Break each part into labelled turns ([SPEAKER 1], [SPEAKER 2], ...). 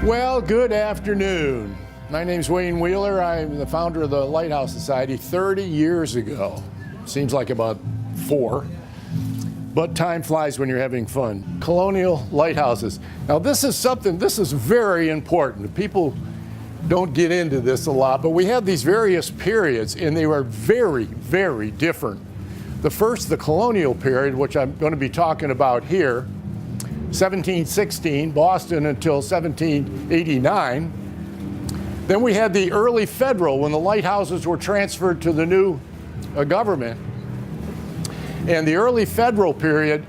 [SPEAKER 1] Well, good afternoon. My name's Wayne Wheeler. I'm the founder of the Lighthouse Society 30 years ago. Seems like about 4. But time flies when you're having fun. Colonial lighthouses. Now this is very important. People don't get into this a lot, but we have these various periods and they were very, very different. The first, the colonial period, which I'm going to be talking about here, 1716, Boston until 1789. Then we had the early federal, when the lighthouses were transferred to the new government. And the early federal period,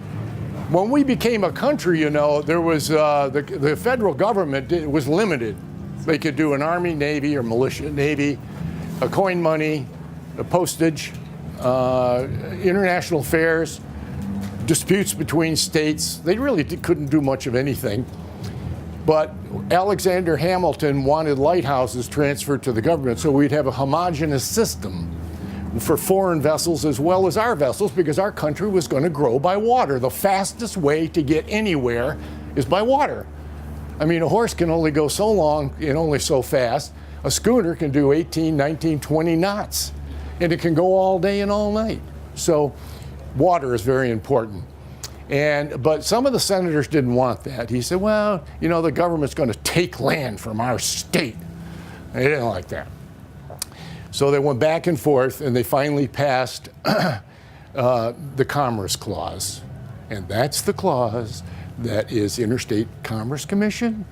[SPEAKER 1] when we became a country, you know, there was the federal government was limited. They could do an army, navy, or militia, navy, a coin money, a postage, international affairs, disputes between states. They really couldn't do much of anything. But Alexander Hamilton wanted lighthouses transferred to the government so we'd have a homogeneous system for foreign vessels as well as our vessels, because our country was going to grow by water. The fastest way to get anywhere is by water. I mean, a horse can only go so long and only so fast. A schooner can do 18, 19, 20 knots, and it can go all day and all night. So water is very important. But some of the senators didn't want that. He said, well, you know, the government's going to take land from our state. They didn't like that. So they went back and forth, and they finally passed the Commerce Clause. And that's the clause that is Interstate Commerce Commission,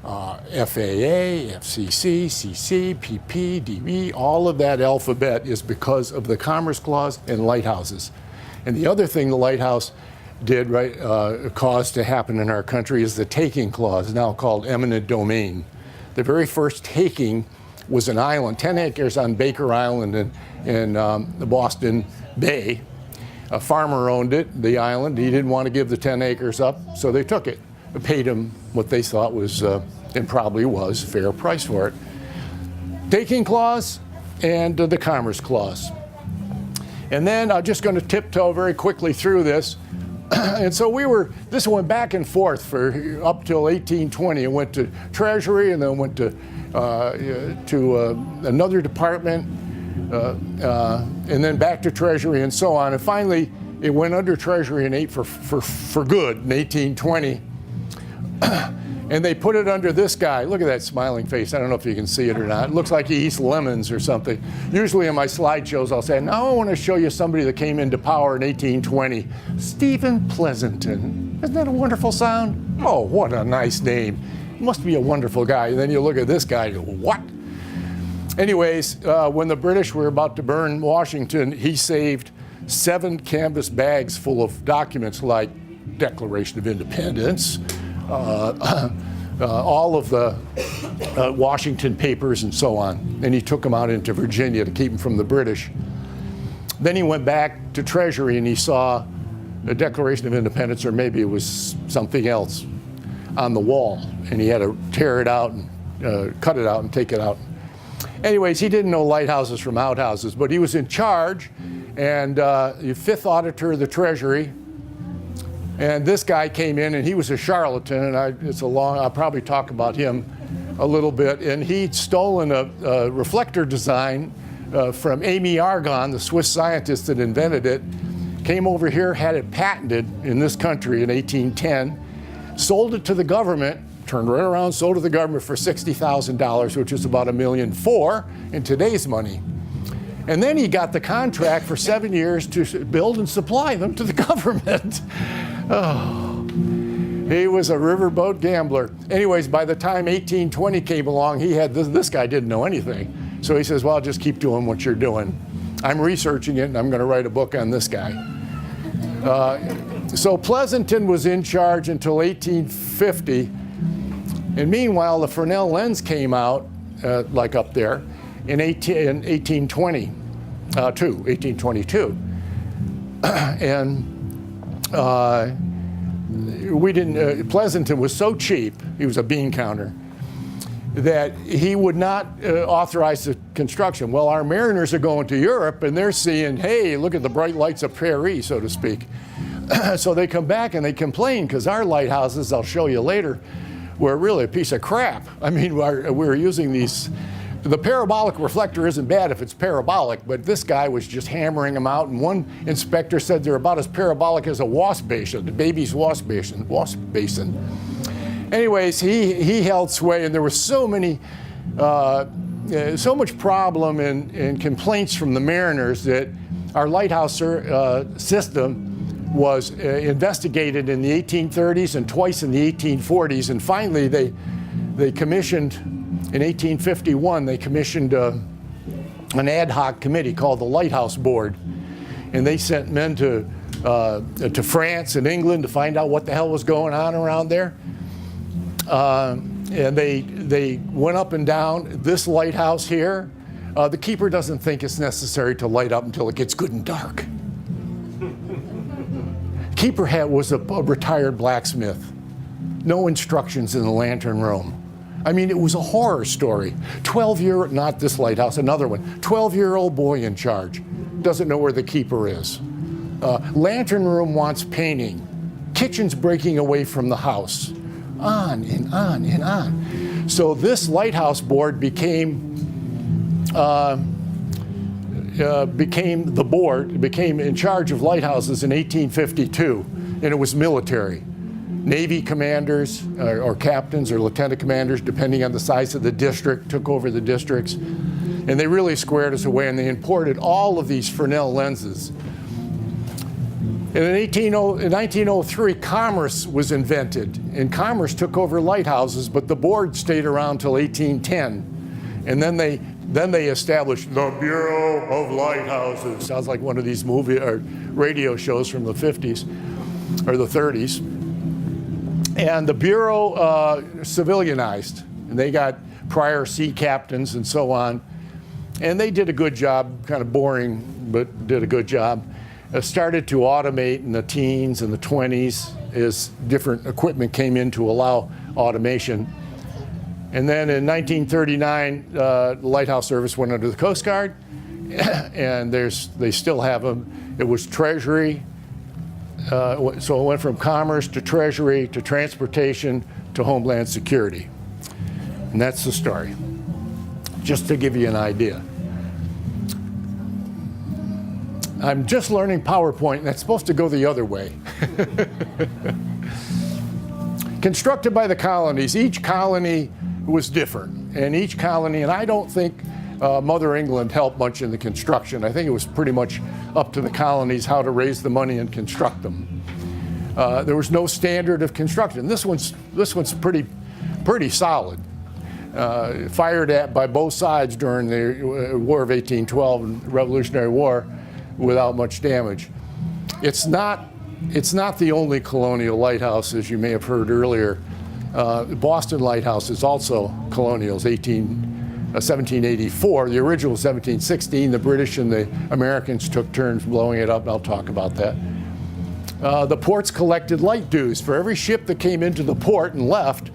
[SPEAKER 1] FAA, FCC, CC, PP, DB, all of that alphabet is because of the Commerce Clause and lighthouses. And the other thing the lighthouse did caused to happen in our country is the taking clause, now called eminent domain. The very first taking was an island, 10 acres on Baker Island in the Boston Bay. A farmer owned it, the island. He didn't want to give the 10 acres up, so they took it. They paid him what they thought was, and probably was, fair price for it. Taking clause and the Commerce Clause. And then I'm just going to tiptoe very quickly through this. And so this went back and forth for up till 1820. It went to Treasury and then went to another department and then back to Treasury and so on. And finally, it went under Treasury for good in 1820. And they put it under this guy. Look at that smiling face. I don't know if you can see it or not. It looks like he eats lemons or something. Usually in my slideshows, I'll say, now I want to show you somebody that came into power in 1820. Stephen Pleasanton. Isn't that a wonderful sound? Oh, what a nice name. Must be a wonderful guy. And then you look at this guy, you go, what? Anyways, when the British were about to burn Washington, he saved 7 canvas bags full of documents like Declaration of Independence, all of the Washington papers and so on. And he took them out into Virginia to keep them from the British. Then he went back to Treasury and he saw the Declaration of Independence, or maybe it was something else, on the wall. And he had to tear it out and cut it out and take it out. Anyways, he didn't know lighthouses from outhouses, but he was in charge, and the 5th auditor of the Treasury. And this guy came in, and he was a charlatan, and I'll probably talk about him a little bit. And he'd stolen a reflector design from Amy Argon, the Swiss scientist that invented it, came over here, had it patented in this country in 1810, sold it to the government, turned right around, sold it to the government for $60,000, which is about $1.4 million in today's money. And then he got the contract for 7 years to build and supply them to the government. Oh, he was a riverboat gambler. Anyways, by the time 1820 came along, he had this guy didn't know anything. So he says, well, just keep doing what you're doing. I'm researching it, and I'm going to write a book on this guy. So Pleasanton was in charge until 1850. And meanwhile, the Fresnel lens came out, like up there, in 1822. And Pleasanton was so cheap, he was a bean counter, that he would not authorize the construction. Well, our mariners are going to Europe and they're seeing, hey, look at the bright lights of Paris, so to speak. So they come back and they complain because our lighthouses, I'll show you later, were really a piece of crap. I mean, we were using these. The parabolic reflector isn't bad if it's parabolic, but this guy was just hammering them out, and one inspector said they're about as parabolic as a wasp basin, the baby's wasp basin. Anyways, he held sway, and there was so much problem and complaints from the mariners that our lighthouse system was investigated in the 1830s and twice in the 1840s, and finally they commissioned, in 1851, they commissioned an ad hoc committee called the Lighthouse Board, and they sent men to France and England to find out what the hell was going on around there. And they went up and down this lighthouse here. The keeper doesn't think it's necessary to light up until it gets good and dark. Keeper was a retired blacksmith. No instructions in the lantern room. I mean, it was a horror story. Not this lighthouse, another one. 12-year-old boy in charge. Doesn't know where the keeper is. Lantern room wants painting. Kitchen's breaking away from the house. On and on and on. So this lighthouse board became the board, became in charge of lighthouses in 1852, and it was military. Navy commanders or captains or lieutenant commanders, depending on the size of the district, took over the districts, and they really squared us away, and they imported all of these Fresnel lenses. And in 1903, commerce was invented, and commerce took over lighthouses, but the board stayed around till 1810, and then they established the Bureau of Lighthouses. Sounds like one of these movie or radio shows from the 50s or the 30s. And the Bureau civilianized, and they got prior sea captains and so on. And they did a good job, kind of boring, but did a good job. Started to automate in the teens and the 20s as different equipment came in to allow automation. And then in 1939, the Lighthouse Service went under the Coast Guard, and they still have them. It was Treasury, so it went from Commerce to Treasury to Transportation to Homeland Security. And that's the story, just to give you an idea. I'm just learning PowerPoint, and that's supposed to go the other way. Constructed by the colonies, each colony was different, and each colony, and I don't think Mother England helped much in the construction. I think it was pretty much up to the colonies how to raise the money and construct them. There was no standard of construction. This one's pretty solid. Fired at by both sides during the War of 1812 and Revolutionary War without much damage. It's not the only colonial lighthouse, as you may have heard earlier. Boston Lighthouse is also colonial, 1784. The original was 1716. The British and the Americans took turns blowing it up, and I'll talk about that. The ports collected light dues. For every ship that came into the port and left,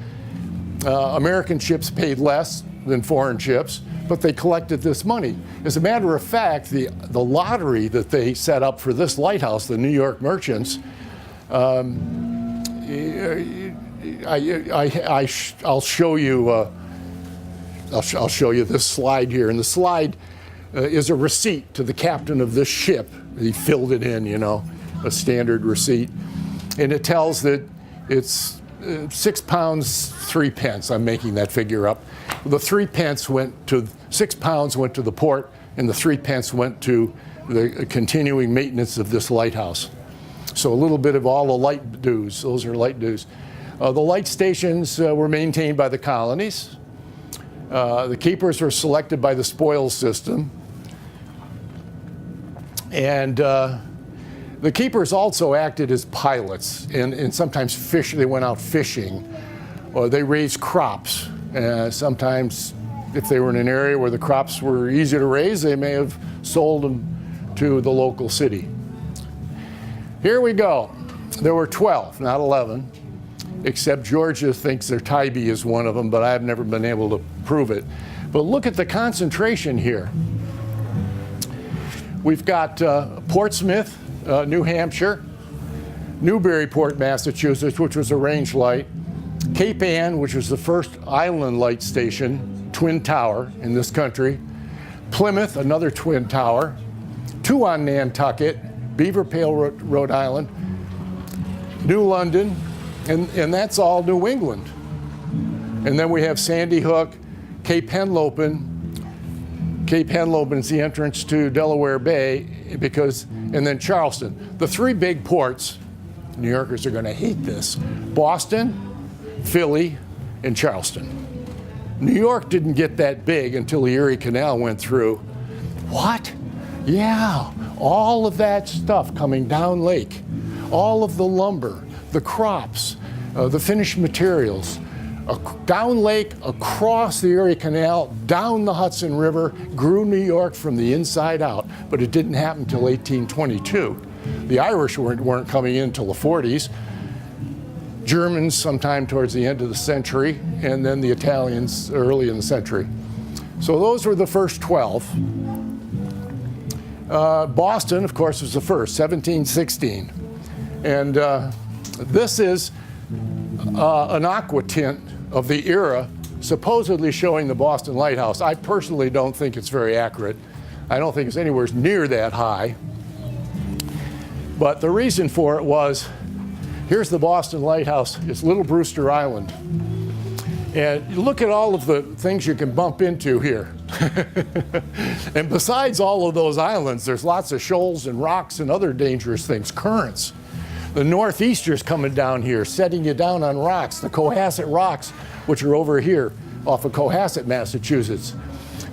[SPEAKER 1] American ships paid less than foreign ships, but they collected this money. As a matter of fact, the lottery that they set up for this lighthouse, the New York merchants, I'll show you. I'll show you this slide here, and the slide is a receipt to the captain of this ship. He filled it in, a standard receipt, and it tells that it's 6 pounds 3 pence. I'm making that figure up. The 3 pence went to 6 pounds went to the port, and the 3 pence went to the continuing maintenance of this lighthouse. So a little bit of all the light dues. Those are light dues. The light stations were maintained by the colonies. The keepers were selected by the spoils system. And the keepers also acted as pilots, and sometimes they went out fishing, or they raised crops. Sometimes, if they were in an area where the crops were easy to raise, they may have sold them to the local city. Here we go. There were 12, not 11, except Georgia thinks their Tybee is one of them, but I've never been able to prove it. But look at the concentration here. We've got Portsmouth, New Hampshire, Newburyport, Massachusetts, which was a range light, Cape Ann, which was the first island light station, twin tower in this country. Plymouth, another twin tower. 2 on Nantucket, Beaver Pale, Rhode Island. New London, and that's all New England. And then we have Sandy Hook, Cape Henlopen. Cape Henlopen is the entrance to Delaware Bay, and then Charleston. The 3 big ports, New Yorkers are going to hate this: Boston, Philly, and Charleston. New York didn't get that big until the Erie Canal went through. What? Yeah, all of that stuff coming down lake, all of the lumber, the crops, the finished materials, down lake, across the Erie Canal, down the Hudson River, grew New York from the inside out. But it didn't happen until 1822. The Irish weren't coming in until the 40s. Germans sometime towards the end of the century, and then the Italians early in the century. So those were the first 12. Boston, of course, was the first, 1716. And this is an aqua tint of the era, supposedly showing the Boston Lighthouse. I personally don't think it's very accurate. I don't think it's anywhere near that high. But the reason for it was, here's the Boston Lighthouse. It's Little Brewster Island. And look at all of the things you can bump into here. And besides all of those islands, there's lots of shoals and rocks and other dangerous things, currents. The northeasters coming down here, setting you down on rocks, the Cohasset Rocks, which are over here off of Cohasset, Massachusetts.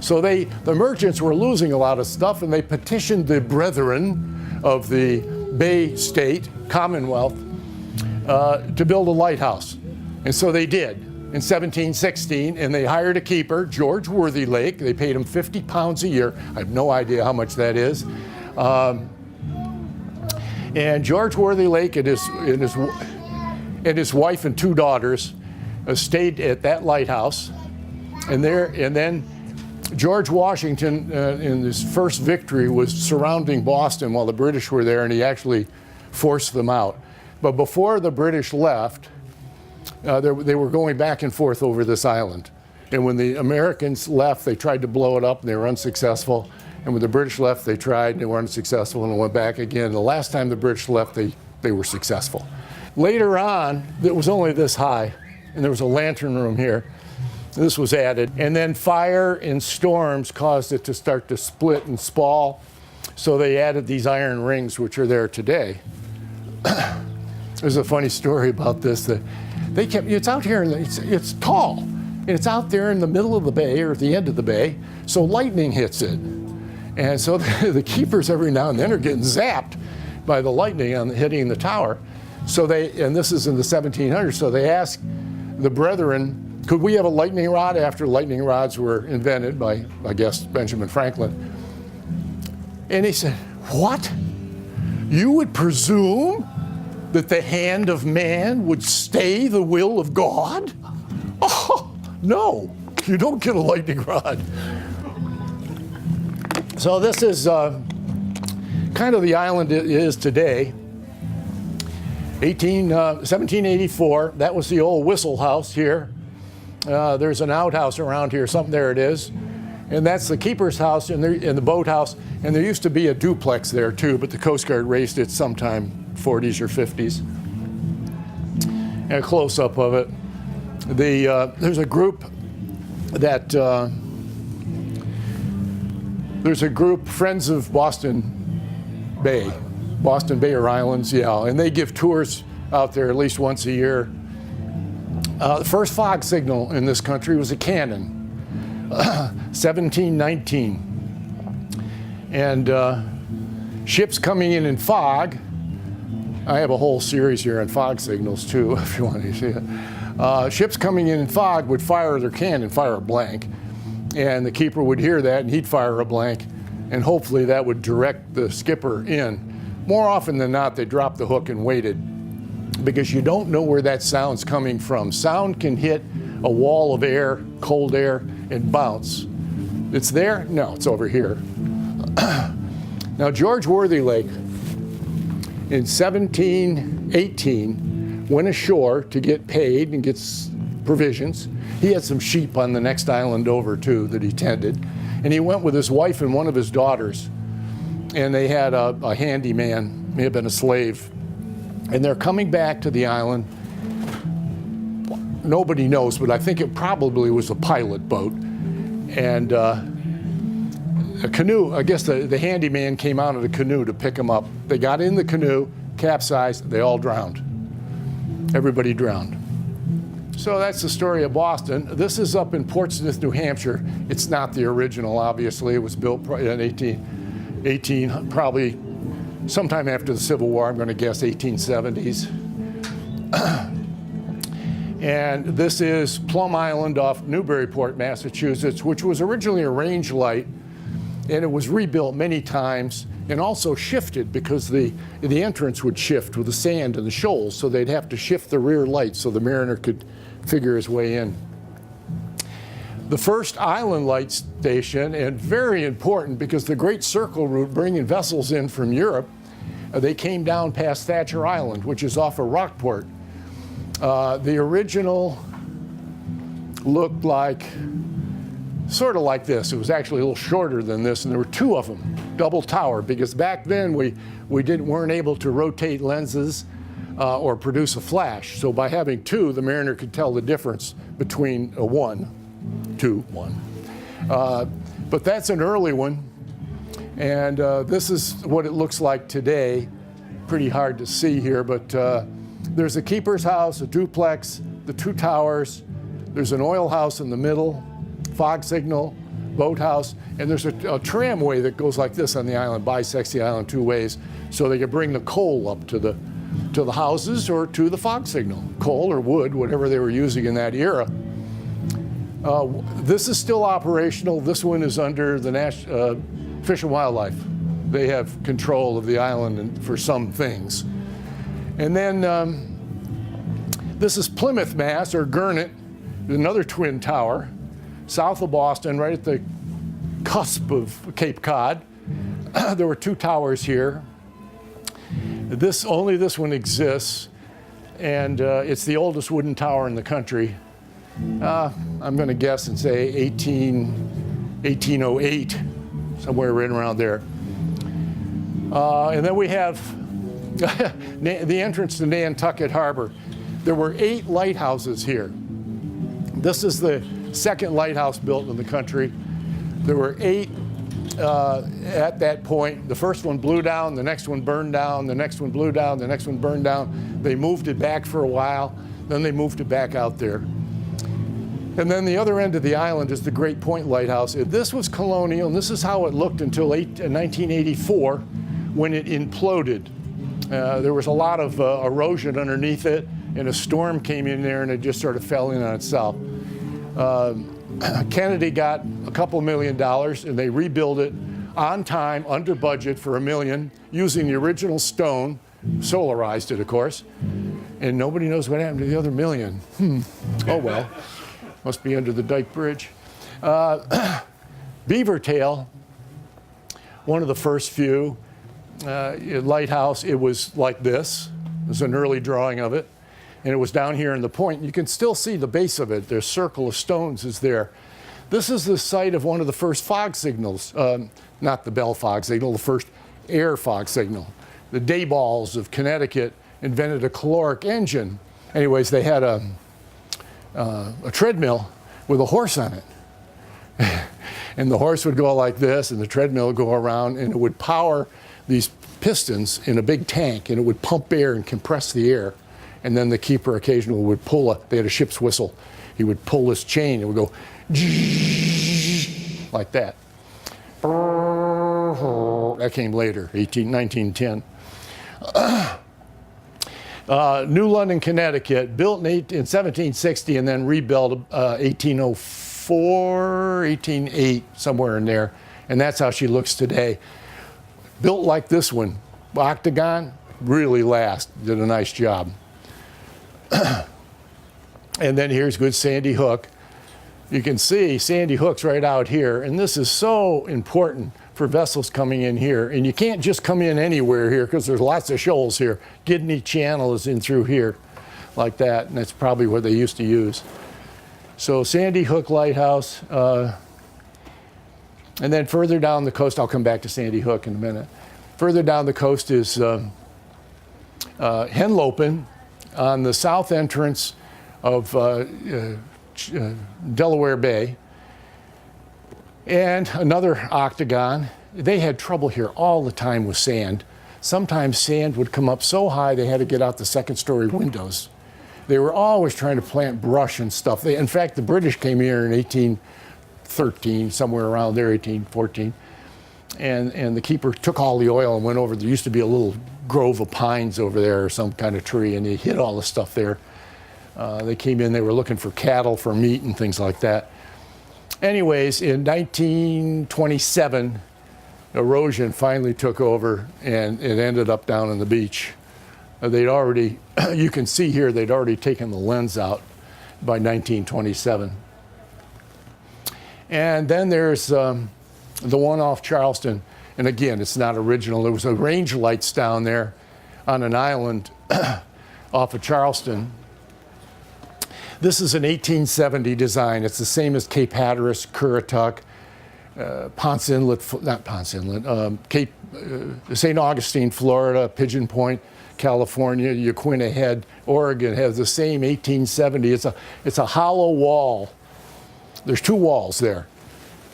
[SPEAKER 1] So the merchants were losing a lot of stuff, and they petitioned the brethren of the Bay State, Commonwealth, to build a lighthouse. And so they did in 1716, and they hired a keeper, George Worthylake. They paid him 50 pounds a year. I have no idea how much that is. And George Worthylake and his wife and 2 daughters stayed at that lighthouse. And then George Washington, in his first victory, was surrounding Boston while the British were there, and he actually forced them out. But before the British left, they were going back and forth over this island. And when the Americans left, they tried to blow it up, and they were unsuccessful. And when the British left, they tried, and they were unsuccessful, and went back again. The last time the British left, they were successful. Later on, it was only this high, and there was a lantern room here. This was added. And then fire and storms caused it to start to split and spall. So they added these iron rings, which are there today. There's a funny story about this. That it's out here, and it's tall. And it's out there in the middle of the bay, or at the end of the bay, so lightning hits it. And so the keepers every now and then are getting zapped by the lightning hitting the tower. So and this is in the 1700s, so they asked the brethren, could we have a lightning rod, after lightning rods were invented by, I guess, Benjamin Franklin? And he said, what? You would presume that the hand of man would stay the will of God? Oh, no, you don't get a lightning rod. So this is kind of the island it is today. 1784, that was the old Whistle House here. There's an outhouse around here, there it is. And that's the keeper's house and the boathouse. And there used to be a duplex there too, but the Coast Guard raised it sometime 40s or 50s. And a close-up of it. There's a group that, Friends of Boston Bay or Islands, yeah, and they give tours out there at least once a year. The first fog signal in this country was a cannon, 1719. And ships coming in fog. I have a whole series here on fog signals too, if you want to see it. Ships coming in fog would fire their cannon, fire a blank. And the keeper would hear that, and he'd fire a blank. And hopefully that would direct the skipper in. More often than not, they dropped the hook and waited, because you don't know where that sound's coming from. Sound can hit a wall of air, cold air, and bounce. It's there? No, it's over here. Now, George Worthylake, in 1718, went ashore to get paid and get provisions. He had some sheep on the next island over too that he tended. And he went with his wife and one of his daughters. And they had a handyman, may have been a slave. And they're coming back to the island. Nobody knows, but I think it probably was a pilot boat. And a canoe, I guess the handyman came out of the canoe to pick them up. They got in the canoe, capsized, they all drowned. Everybody drowned. So that's the story of Boston. This is up in Portsmouth, New Hampshire. It's not the original, obviously. It was built in 18, probably sometime after the Civil War, I'm going to guess 1870s. And this is Plum Island off Newburyport, Massachusetts, which was originally a range light, and it was rebuilt many times and also shifted because the entrance would shift with the sand and the shoals, so they'd have to shift the rear lights so the mariner could figure his way in. The first island light station, and very important because the Great Circle route bringing vessels in from Europe, they came down past Thatcher Island, which is off of Rockport. The original looked like, sort of like this. It was actually a little shorter than this, and there were two of them, double tower, because back then we weren't able to rotate lenses or produce a flash. So by having two, the mariner could tell the difference between a one. But that's an early one, and this is what it looks like today. Pretty hard to see here, but there's a keeper's house, a duplex, the two towers. There's an oil house in the middle, fog signal, boathouse, and there's a tramway that goes like this on the island, bisects the island two ways, so they could bring the coal up to the houses or to the fog signal, coal or wood, whatever they were using in that era. This is still operational. This one is under the Fish and Wildlife. They have control of the island for some things. And then this is Plymouth, Mass, or Gurnet, another twin tower, south of Boston, right at the cusp of Cape Cod. There were two towers here. Only this one exists, and it's the oldest wooden tower in the country. I'm going to guess and say 1808, somewhere right around there. And then we have the entrance to Nantucket Harbor. There were 8 lighthouses here. This is the second lighthouse built in the country. There were 8 at that point. The first one blew down, the next one burned down, the next one blew down, the next one burned down. They moved it back for a while, then they moved it back out there. And then the other end of the island is the Great Point Lighthouse. This was colonial, and this is how it looked until 1984 when it imploded. There was a lot of erosion underneath it, and a storm came in there and it just sort of fell in on itself. Kennedy got a couple $1 million, and they rebuilt it on time, under budget for $1 million, using the original stone, solarized it, of course, and nobody knows what happened to the other $1 million. Oh well. Must be under the Dyke Bridge. Beavertail, one of the first few. Lighthouse, it was like this. There's an early drawing of it. And it was down here in the point. You can still see the base of it. There's a circle of stones is there. This is the site of one of the first fog signals. Not the Bell fog signal, the first air fog signal. The Dayballs of Connecticut invented a caloric engine. Anyways, they had a treadmill with a horse on it. And the horse would go like this, and the treadmill would go around, and it would power these pistons in a big tank, and it would pump air and compress the air. And then the keeper occasionally would pull they had a ship's whistle. He would pull this chain, it would go like that. That came later, 1910. New London, Connecticut, built in 1760 and then rebuilt 1804, 1808, somewhere in there. And that's how she looks today. Built like this one, octagon, really did a nice job. And then here's good Sandy Hook. You can see Sandy Hook's right out here, and this is so important for vessels coming in here. And you can't just come in anywhere here because there's lots of shoals here. Gidney Channel is in through here like that, and that's probably what they used to use. So Sandy Hook Lighthouse, and then further down the coast, I'll come back to Sandy Hook in a minute. Further down the coast is Henlopen on the south entrance of Delaware Bay. And another octagon. They had trouble here all the time with sand. Sometimes sand would come up so high they had to get out the second-story windows. They were always trying to plant brush and stuff. In fact, the British came here in 1813, somewhere around there, 1814. And the keeper took all the oil and went over. There used to be a little grove of pines over there or some kind of tree, and they hid all the stuff there. They came in, they were looking for cattle, for meat and things like that. Anyways, in 1927, erosion finally took over, and it ended up down on the beach. They'd already, you can see here, they'd already taken the lens out by 1927. And then there's the one off Charleston. And again, it's not original. There was a range lights down there on an island off of Charleston. This is an 1870 design. It's the same as Cape Hatteras, Currituck, Ponce Inlet, not Ponce Inlet, Cape, St. Augustine, Florida, Pigeon Point, California, Yaquina Head, Oregon has the same 1870. It's a hollow wall. There's two walls there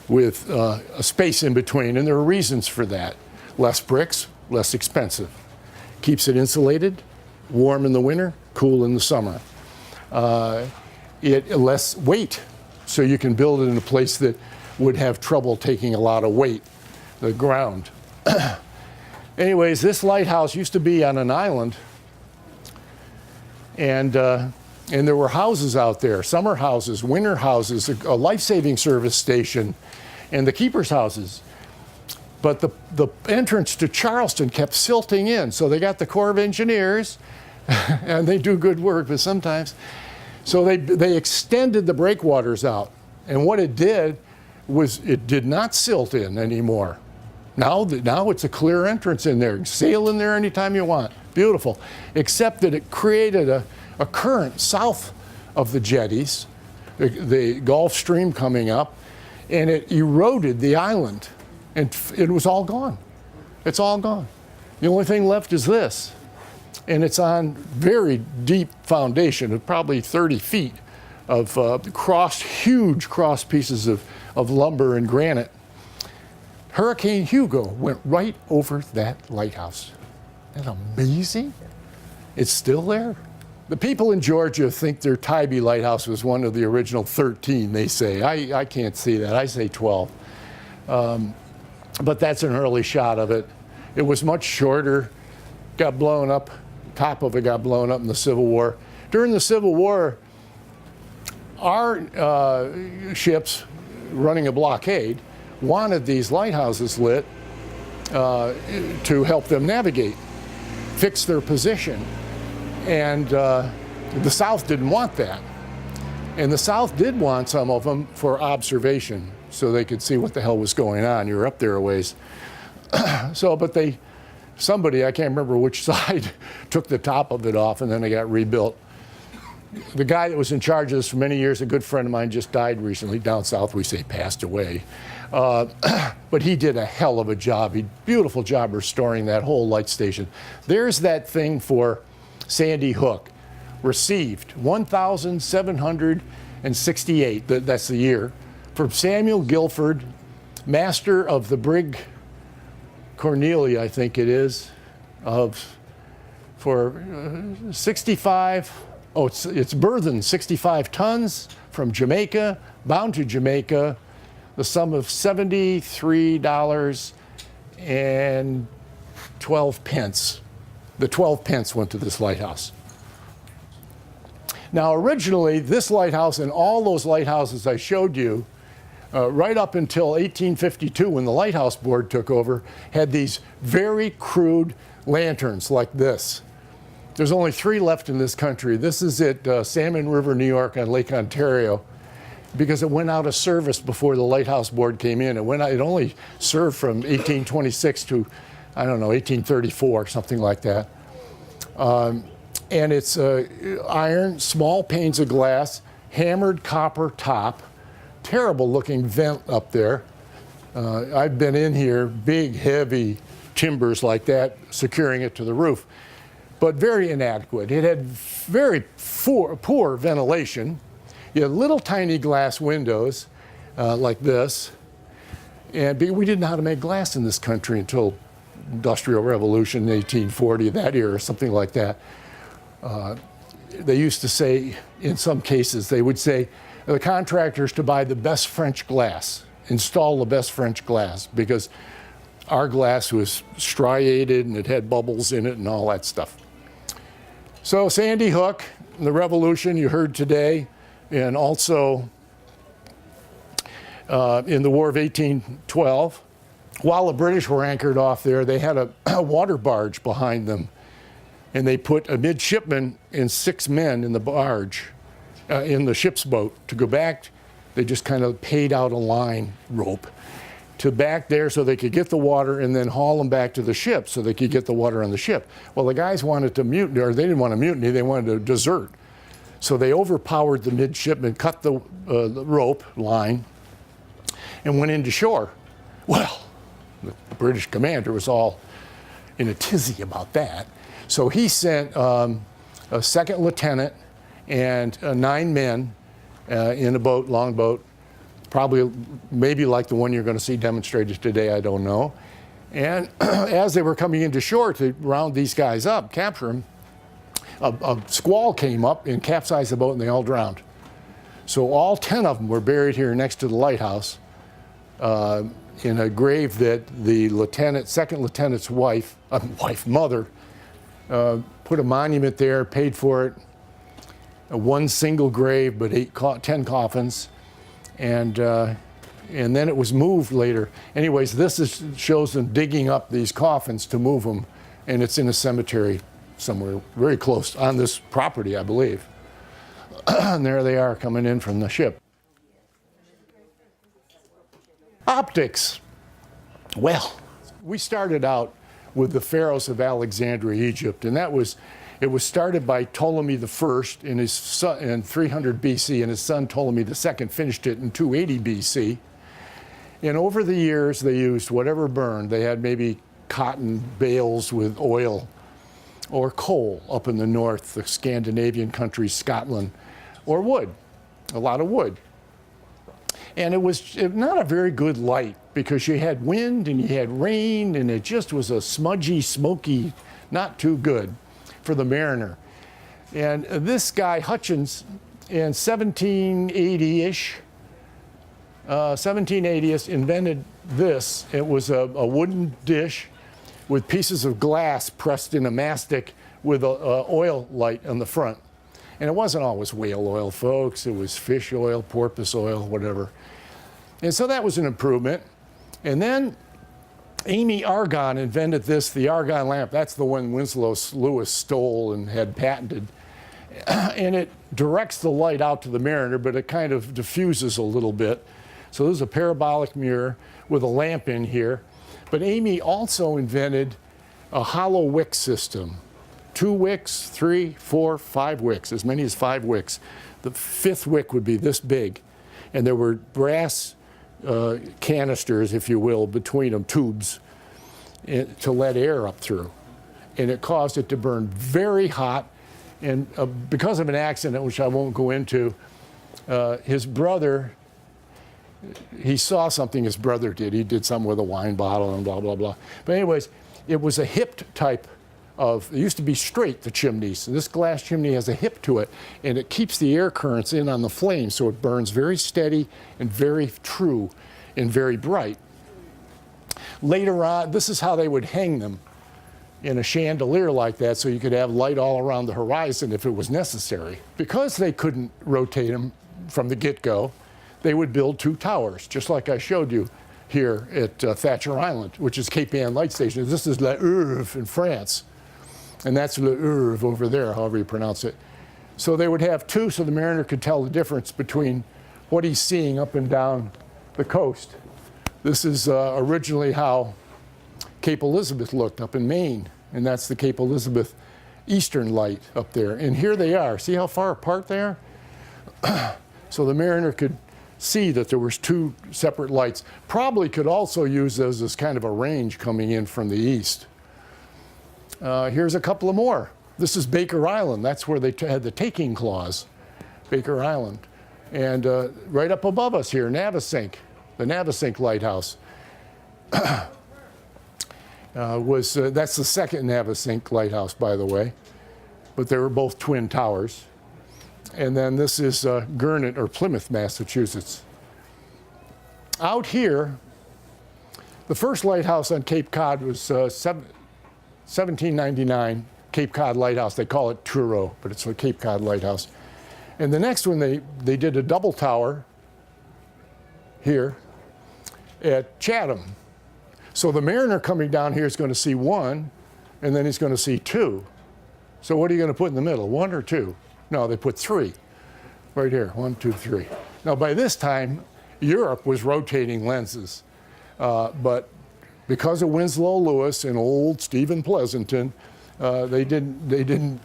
[SPEAKER 1] with a space in between, and there are reasons for that. Less bricks, less expensive. Keeps it insulated, warm in the winter, cool in the summer. Less weight, so you can build it in a place that would have trouble taking a lot of weight, the ground. Anyways, this lighthouse used to be on an island, and there were houses out there, summer houses, winter houses, a life-saving service station, and the keepers' houses. But the entrance to Charleston kept silting in, so they got the Corps of Engineers, and they do good work, but sometimes. So they extended the breakwaters out, and what it did was it did not silt in anymore. Now it's a clear entrance in there. Sail in there anytime you want. Beautiful. Except that it created a current south of the jetties, the Gulf Stream coming up, and it eroded the island, and it was all gone. It's all gone. The only thing left is this, and it's on very deep foundation, of probably 30 feet of huge cross pieces of lumber and granite. Hurricane Hugo went right over that lighthouse. Isn't that amazing? It's still there. The people in Georgia think their Tybee Lighthouse was one of the original 13, they say. I can't see that. I say 12. But that's an early shot of it. It was much shorter, got blown up, top of it got blown up in the Civil War. During the Civil War, our ships running a blockade wanted these lighthouses lit to help them navigate, fix their position. And the South didn't want that. And the South did want some of them for observation, so they could see what the hell was going on. You're up there a ways. But somebody, I can't remember which side, took the top of it off, and then they got rebuilt. The guy that was in charge of this for many years, a good friend of mine, just died recently. Down south, we say passed away. But he did a hell of a job. Beautiful job restoring that whole light station. There's that thing for Sandy Hook. Received 1,768, that's the year, from Samuel Guilford, master of the brig Cornelia, I think it is, for 65. Oh, it's burthened 65 tons from Jamaica, bound to Jamaica, the sum of $73.12. The 12 pence went to this lighthouse. Now, originally, this lighthouse and all those lighthouses I showed you, right up until 1852, when the Lighthouse Board took over, had these very crude lanterns like this. There's only 3 left in this country. This is at Salmon River, New York on Lake Ontario, because it went out of service before the Lighthouse Board came in. It only served from 1826 to, I don't know, 1834, something like that. And it's iron, small panes of glass, hammered copper top, terrible looking vent up there. I've been in here, big, heavy timbers like that, securing it to the roof, but very inadequate. It had very poor ventilation. You had little tiny glass windows like this, and we didn't know how to make glass in this country until Industrial Revolution, 1840, that era, something like that. They used to say, in some cases, they would say, the contractors to buy the best French glass, install the best French glass, because our glass was striated and it had bubbles in it and all that stuff. So Sandy Hook, the revolution you heard today, and also in the War of 1812, while the British were anchored off there, they had a water barge behind them, and they put a midshipman and 6 men in the barge, in the ship's boat. To go back, they just kind of paid out a line rope to back there so they could get the water and then haul them back to the ship so they could get the water on the ship. Well, the guys wanted to mutiny, or they didn't want to mutiny, they wanted to desert. So they overpowered the midshipman, cut the rope line, and went into shore. Well, the British commander was all in a tizzy about that. So he sent a second lieutenant and 9 men in a boat, longboat, probably maybe like the one you're going to see demonstrated today, I don't know. And as they were coming into shore to round these guys up, capture them, a squall came up and capsized the boat and they all drowned. So all 10 of them were buried here next to the lighthouse in a grave that the second lieutenant's mother, put a monument there, paid for it. One single grave, but 10 coffins, and then it was moved later. Anyways, this shows them digging up these coffins to move them, and it's in a cemetery somewhere very close on this property, I believe. And there they are coming in from the ship. Optics. Well, we started out with the pharaohs of Alexandria, Egypt, and it was started by Ptolemy I in his son, in 300 BC, and his son Ptolemy II finished it in 280 BC. And over the years, they used whatever burned. They had maybe cotton bales with oil or coal up in the north, the Scandinavian countries, Scotland, or wood, a lot of wood. And it was not a very good light because you had wind and you had rain, and it just was a smudgy, smoky, not too good for the mariner. And this guy, Hutchins, in 1780-ish, invented this. It was a wooden dish with pieces of glass pressed in a mastic with a oil light on the front. And it wasn't always whale oil, folks. It was fish oil, porpoise oil, whatever. And so that was an improvement. And then Amy Argon invented this, the argon lamp. That's the one Winslow Lewis stole and had patented. And it directs the light out to the mariner, but it kind of diffuses a little bit. So there's a parabolic mirror with a lamp in here. But Amy also invented a hollow wick system. 2 wicks, 3, 4, 5 wicks, as many as 5 wicks. The 5th wick would be this big. And there were brass canisters, if you will, between them, tubes, to let air up through. And it caused it to burn very hot. And because of an accident, which I won't go into, his brother, he saw something his brother did. He did something with a wine bottle and blah, blah, blah. But anyways, it was a hipped type of, it used to be straight, the chimneys. And this glass chimney has a hip to it, and it keeps the air currents in on the flame, so it burns very steady and very true and very bright. Later on, this is how they would hang them in a chandelier like that, so you could have light all around the horizon if it was necessary. Because they couldn't rotate them from the get-go, they would build 2 towers, just like I showed you here at Thatcher Island, which is Cape Ann Light Station. This is La Heuve in France. And that's Le Heuve over there, however you pronounce it. So they would have 2 so the mariner could tell the difference between what he's seeing up and down the coast. This is originally how Cape Elizabeth looked up in Maine, and that's the Cape Elizabeth Eastern Light up there. And here they are. See how far apart they are? So the mariner could see that there was two separate lights. Probably could also use those as kind of a range coming in from the east. Here's a couple of more. This is Baker Island. That's where they had the taking clause, Baker Island. And right up above us here, Navesink, the Navesink Lighthouse. That's the second Navesink lighthouse, by the way, but they were both twin towers. And then this is Gurnett or Plymouth, Massachusetts. Out here, the first lighthouse on Cape Cod was 1799, Cape Cod Lighthouse. They call it Truro, but it's a Cape Cod Lighthouse. And the next one, they did a double tower here at Chatham. So the mariner coming down here is going to see one, and then he's going to see two. So what are you going to put in the middle, one or two? No, they put three, right here, 1, 2, 3. Now by this time, Europe was rotating lenses, but because of Winslow Lewis and old Stephen Pleasanton, they didn't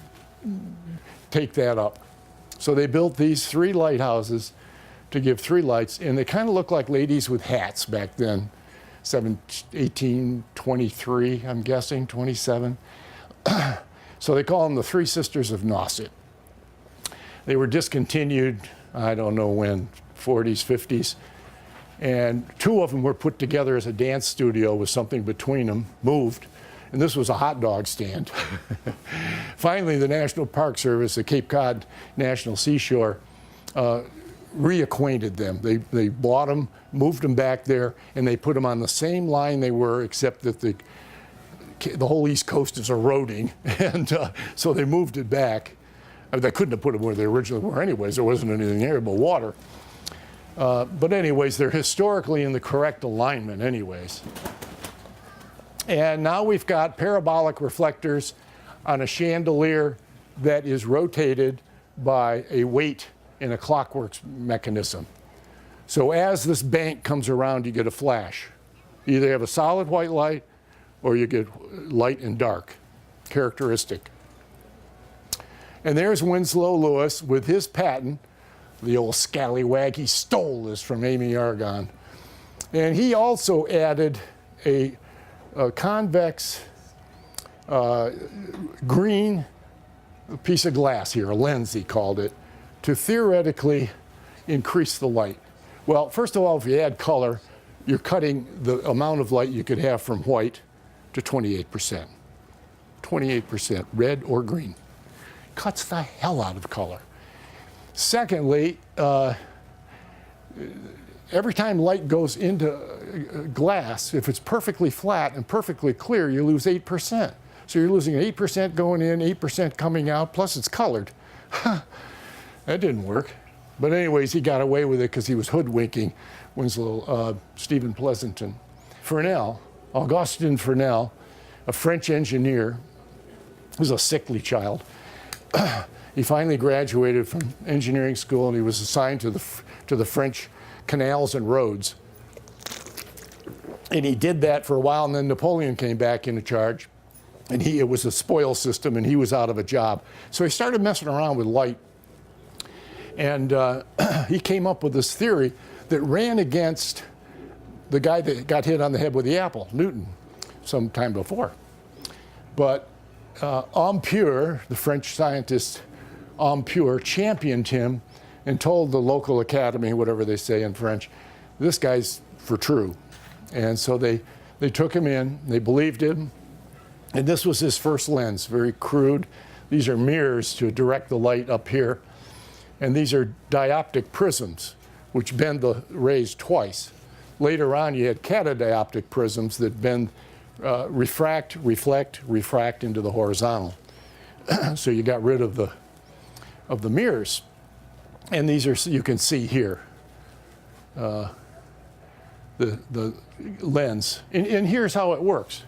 [SPEAKER 1] take that up. So they built these 3 lighthouses to give 3 lights, and they kind of look like ladies with hats back then. 1823, I'm guessing, 27. So they call them the Three Sisters of Nauset. They were discontinued, I don't know when, 40s, 50s. And 2 of them were put together as a dance studio with something between them, moved. And this was a hot dog stand. Finally, the National Park Service, the Cape Cod National Seashore, reacquainted them. They bought them, moved them back there, and they put them on the same line they were, except that the whole East Coast is eroding, and so they moved it back. They couldn't have put them where they originally were anyways. There wasn't anything there but water. But anyways, they're historically in the correct alignment anyways. And now we've got parabolic reflectors on a chandelier that is rotated by a weight in a clockwork mechanism. So as this bank comes around, you get a flash. You either have a solid white light or you get light and dark, characteristic. And there's Winslow Lewis with his patent. The old scallywag, he stole this from Amy Argon. And he also added a convex green piece of glass here, a lens he called it, to theoretically increase the light. Well, first of all, if you add color, you're cutting the amount of light you could have from white to 28%. 28%, red or green. Cuts the hell out of color. Secondly, every time light goes into glass, if it's perfectly flat and perfectly clear, you lose 8%. So you're losing 8% going in, 8% coming out, plus it's colored. That didn't work. But anyways, he got away with it because he was hoodwinking Winslow, Stephen Pleasanton. Fresnel, Augustin Fresnel, a French engineer, was a sickly child. He finally graduated from engineering school and he was assigned to the French canals and roads. And he did that for a while, and then Napoleon came back into charge, and it was a spoil system, and he was out of a job. So he started messing around with light. And he came up with this theory that ran against the guy that got hit on the head with the apple, Newton, some time before. But Ampère, the French scientist Ampère, championed him and told the local academy, whatever they say in French, this guy's for true. And so they took him in, they believed him, and this was his first lens, very crude. These are mirrors to direct the light up here. And these are dioptic prisms, which bend the rays twice. Later on, you had catadioptic prisms that bend, refract, reflect, refract into the horizontal. So you got rid of the mirrors. And these are, you can see here, the lens. And here's how it works.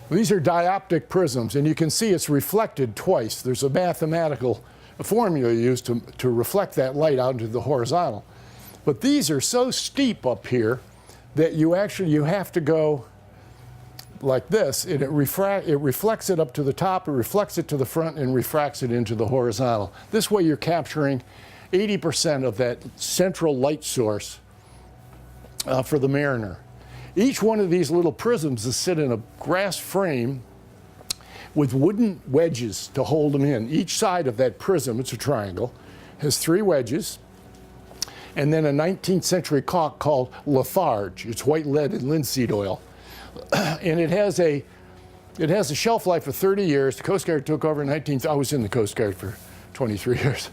[SPEAKER 1] These are dioptic prisms, and you can see it's reflected twice. There's a mathematical formula used to reflect that light out into the horizontal. But these are so steep up here that you have to go like this, and it reflects it up to the top, it reflects it to the front, and refracts it into the horizontal. This way you're capturing 80% of that central light source for the Mariner. Each one of these little prisms is set in a grass frame with wooden wedges to hold them in. Each side of that prism, it's a triangle, has 3 wedges, and then a 19th century caulk called Lafarge. It's white lead and linseed oil. And it has a shelf life of 30 years. The Coast Guard took over in I was in the Coast Guard for 23 years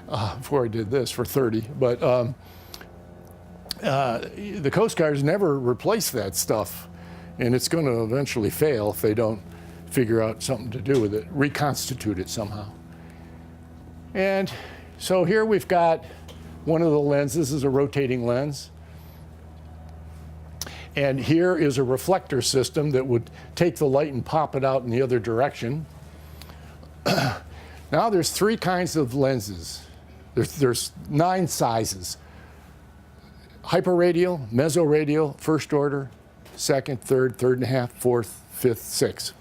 [SPEAKER 1] before I did this, for 30. But the Coast Guard has never replaced that stuff, and it's going to eventually fail if they don't figure out something to do with it, reconstitute it somehow. And so here we've got one of the lenses. This is a rotating lens. And here is a reflector system that would take the light and pop it out in the other direction. Now there's 3 kinds of lenses. There's 9 sizes. Hyperradial, mesoradial, first order, second, third, third and a half, fourth, fifth, sixth.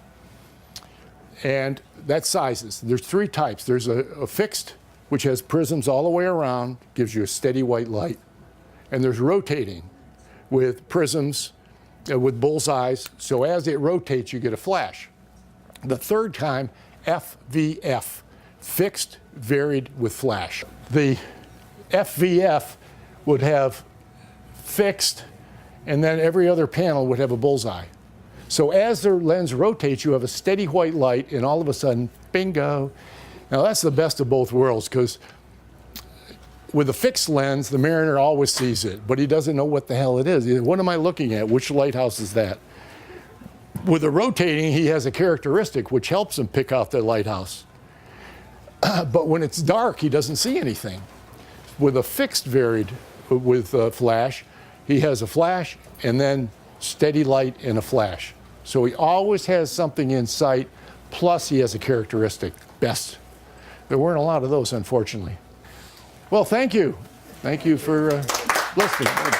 [SPEAKER 1] And that's sizes. There's 3 types. There's a fixed, which has prisms all the way around, gives you a steady white light. And there's rotating with prisms with bullseyes, so as it rotates you get a flash. The third time, FVF, fixed varied with flash. The FVF would have fixed, and then every other panel would have a bullseye. So as the lens rotates, you have a steady white light, and all of a sudden, bingo. Now that's the best of both worlds, because with a fixed lens, the Mariner always sees it, but he doesn't know what the hell it is. What am I looking at? Which lighthouse is that? With the rotating, he has a characteristic which helps him pick out the lighthouse. But when it's dark, he doesn't see anything. With a fixed varied with flash, he has a flash and then steady light and a flash. So he always has something in sight, plus he has a characteristic. Best. There weren't a lot of those, unfortunately. Well, thank you. Thank you for listening.